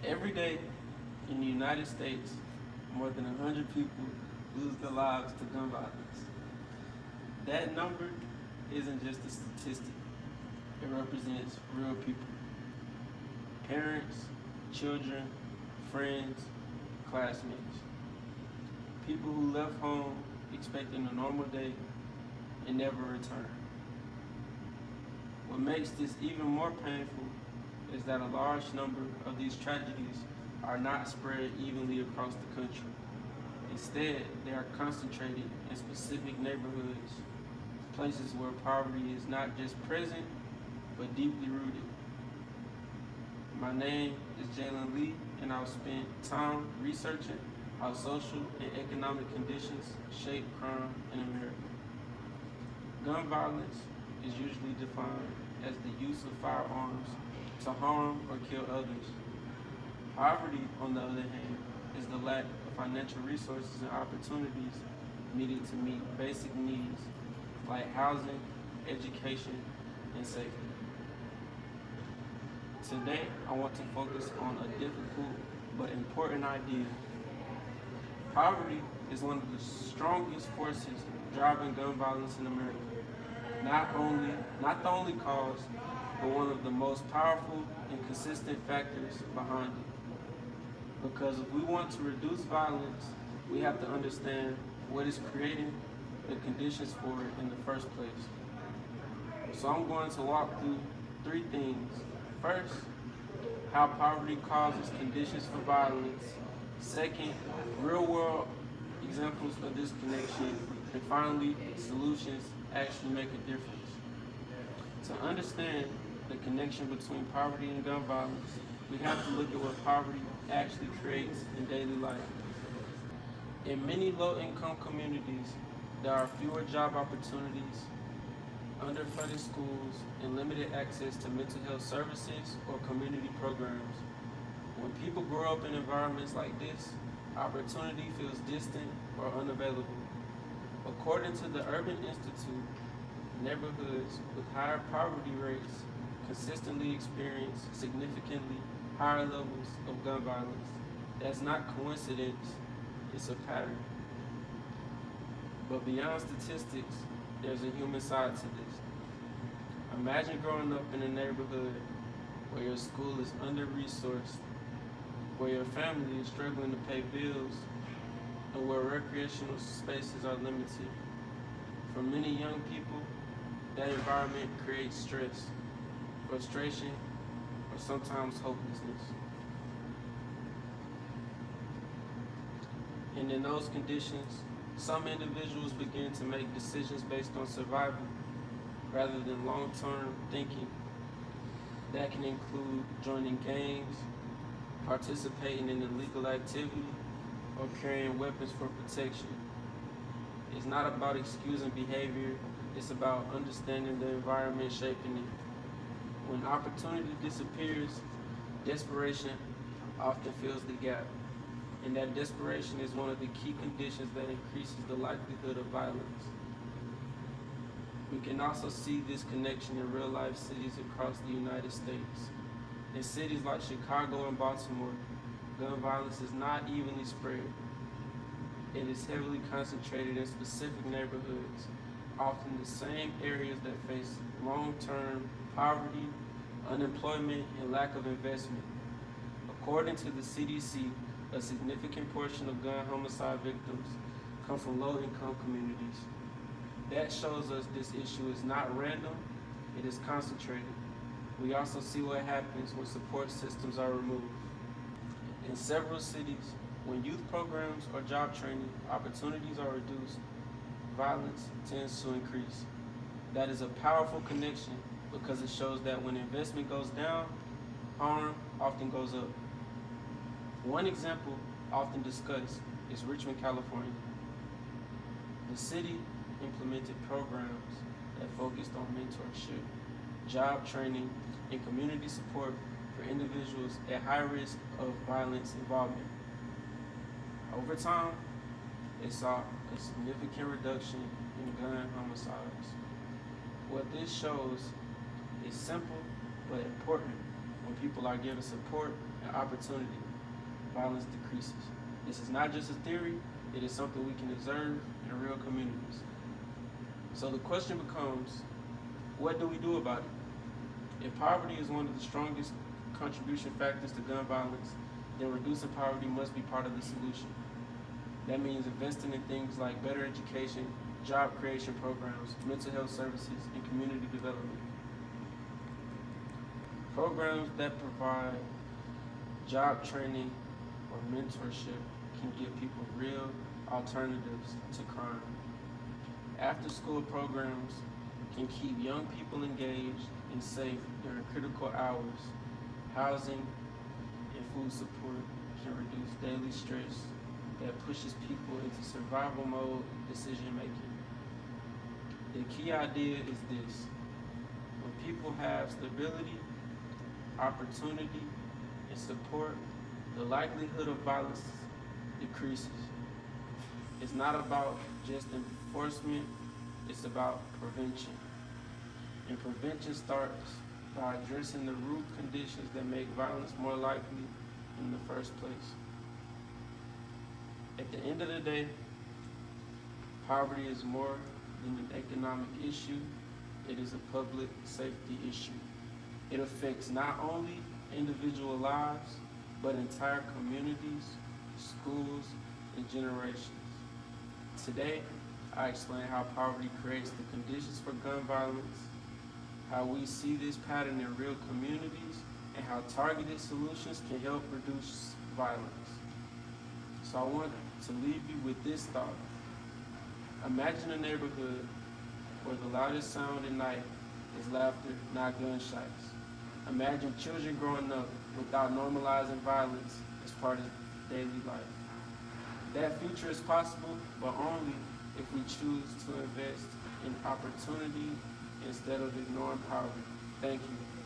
Every day in the United States, more than 100 people lose their lives to gun violence. That number isn't just a statistic, it represents real people. Parents, children, friends, classmates. People who left home expecting a normal day and never returned. What makes this even more painful is that a large number of these tragedies are not spread evenly across the country. Instead, they are concentrated in specific neighborhoods, places where poverty is not just present, but deeply rooted. My name is Jalen Lee, and I've spent time researching how social and economic conditions shape crime in America. Gun violence is usually defined as the use of firearms to harm or kill others. Poverty, on the other hand, is the lack of financial resources and opportunities needed to meet basic needs like housing, education, and safety. Today, I want to focus on a difficult but important idea. Poverty is one of the strongest forces driving gun violence in America. Not the only cause, but one of the most powerful and consistent factors behind it. Because if we want to reduce violence, we have to understand what is creating the conditions for it in the first place. So I'm going to walk through three things. First, how poverty causes conditions for violence. Second, real-world examples of this connection. And finally, solutions actually make a difference. To understand the connection between poverty and gun violence, we have to look at what poverty actually creates in daily life. In many low-income communities, there are fewer job opportunities, underfunded schools, and limited access to mental health services or community programs. When people grow up in environments like this, opportunity feels distant or unavailable. According to the Urban Institute, neighborhoods with higher poverty rates consistently experience significantly higher levels of gun violence. That's not coincidence, it's a pattern. But beyond statistics, there's a human side to this. Imagine growing up in a neighborhood where your school is under-resourced, where your family is struggling to pay bills, and where recreational spaces are limited. For many young people, that environment creates stress, frustration, or sometimes hopelessness. And in those conditions, some individuals begin to make decisions based on survival rather than long-term thinking. That can include joining gangs, participating in illegal activity, or carrying weapons for protection. It's not about excusing behavior, it's about understanding the environment shaping it. When opportunity disappears, desperation often fills the gap. And that desperation is one of the key conditions that increases the likelihood of violence. We can also see this connection in real-life cities across the United States. In cities like Chicago and Baltimore, gun violence is not evenly spread. It is heavily concentrated in specific neighborhoods, often the same areas that face long-term poverty, unemployment, and lack of investment. According to the CDC, a significant portion of gun homicide victims come from low-income communities. That shows us this issue is not random, it is concentrated. We also see what happens when support systems are removed. In several cities, when youth programs or job training opportunities are reduced, violence tends to increase. That is a powerful connection because it shows that when investment goes down, harm often goes up. One example often discussed is Richmond, California. The city implemented programs that focused on mentorship, job training, and community support for individuals at high risk of violence involvement. Over time, they saw a significant reduction in gun homicides. What this shows is simple but important. When people are given support and opportunity, violence decreases. This is not just a theory, it is something we can observe in real communities. So the question becomes, what do we do about it? If poverty is one of the strongest contribution factors to gun violence, then reducing poverty must be part of the solution. That means investing in things like better education, job creation programs, mental health services, and community development. Programs that provide job training or mentorship can give people real alternatives to crime. After-school programs can keep young people engaged and safe during critical hours. Housing and food support can reduce daily stress that pushes people into survival mode decision making. The key idea is this: when people have stability, opportunity, and support, the likelihood of violence decreases. It's not about just enforcement, it's about prevention. And prevention starts by addressing the root conditions that make violence more likely in the first place. At the end of the day, poverty is more than an economic issue, it is a public safety issue. It affects not only individual lives, but entire communities, schools, and generations. Today, I explain how poverty creates the conditions for gun violence, how we see this pattern in real communities, and how targeted solutions can help reduce violence. So I want to leave you with this thought. Imagine a neighborhood where the loudest sound at night is laughter, not gunshots. Imagine children growing up without normalizing violence as part of daily life. That future is possible, but only if we choose to invest in opportunity instead of ignoring poverty. Thank you.